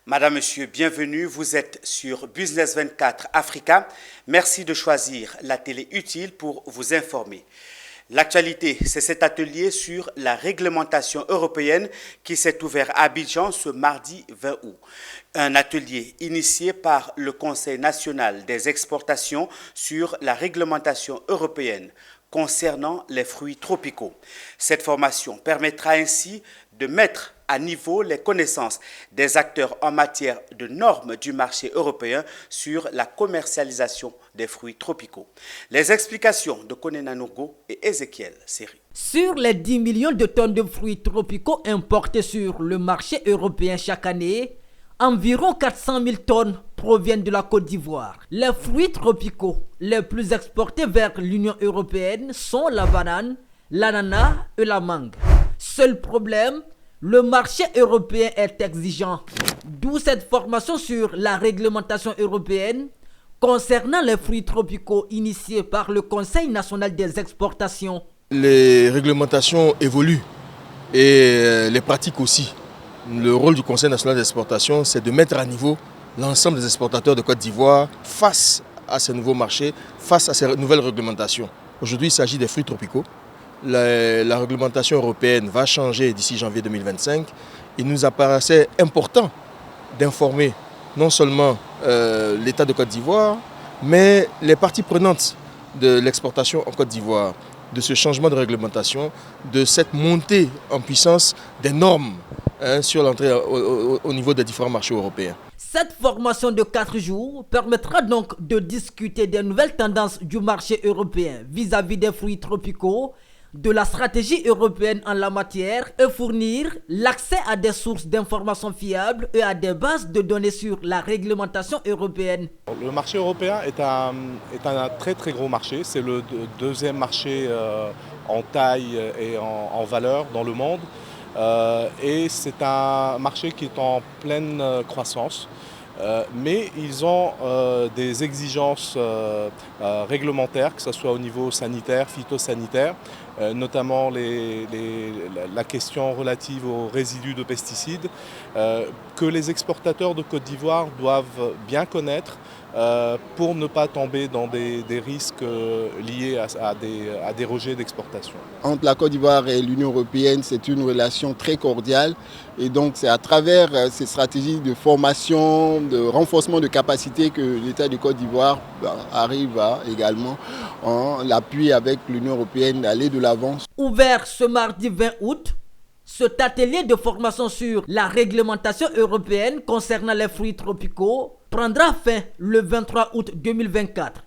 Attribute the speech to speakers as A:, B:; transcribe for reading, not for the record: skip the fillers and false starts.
A: Madame, Monsieur, bienvenue. Vous êtes sur Business 24 Africa. Merci de choisir la télé utile pour vous informer. L'actualité, c'est cet atelier sur la réglementation européenne qui s'est ouvert à Abidjan ce mardi 20 août. Un atelier initié par le Conseil national des exportations sur la réglementation européenne concernant les fruits tropicaux. Cette formation permettra ainsi de mettre à niveau les connaissances des acteurs en matière de normes du marché européen sur la commercialisation des fruits tropicaux. Les explications de Konena Nourgo et Ezekiel Seri.
B: Sur les 10 millions de tonnes de fruits tropicaux importés sur le marché européen chaque année, environ 400 000 tonnes proviennent de la Côte d'Ivoire. Les fruits tropicaux les plus exportés vers l'Union européenne sont la banane, l'ananas et la mangue. Seul problème, le marché européen est exigeant. D'où cette formation sur la réglementation européenne concernant les fruits tropicaux initiée par le Conseil national des exportations.
C: Les réglementations évoluent et les pratiques aussi. Le rôle du Conseil national des exportations, c'est de mettre à niveau l'ensemble des exportateurs de Côte d'Ivoire face à ces nouveaux marchés, face à ces nouvelles réglementations. Aujourd'hui, il s'agit des fruits tropicaux. La réglementation européenne va changer d'ici janvier 2025. Il nous apparaissait important d'informer non seulement l'État de Côte d'Ivoire, mais les parties prenantes de l'exportation en Côte d'Ivoire, de ce changement de réglementation, de cette montée en puissance des normes sur l'entrée au niveau des différents marchés européens.
B: Cette formation de 4 jours permettra donc de discuter des nouvelles tendances du marché européen vis-à-vis des fruits tropicaux, de la stratégie européenne en la matière et fournir l'accès à des sources d'informations fiables et à des bases de données sur la réglementation européenne.
D: Le marché européen est un très très gros marché. C'est le deuxième marché en taille et en valeur dans le monde. Et c'est un marché qui est en pleine croissance. Mais ils ont des exigences réglementaires, que ce soit au niveau sanitaire, phytosanitaire, notamment la question relative aux résidus de pesticides, que les exportateurs de Côte d'Ivoire doivent bien connaître pour ne pas tomber dans des risques liés à des rejets d'exportation.
E: Entre la Côte d'Ivoire et l'Union européenne, c'est une relation très cordiale et donc c'est à travers ces stratégies de formation, de renforcement de capacité que l'État de Côte d'Ivoire arrive à également, en l'appui avec l'Union européenne, d'aller de l'avant.
B: Ouvert ce mardi 20 août, cet atelier de formation sur la réglementation européenne concernant les fruits tropicaux prendra fin le 23 août 2024.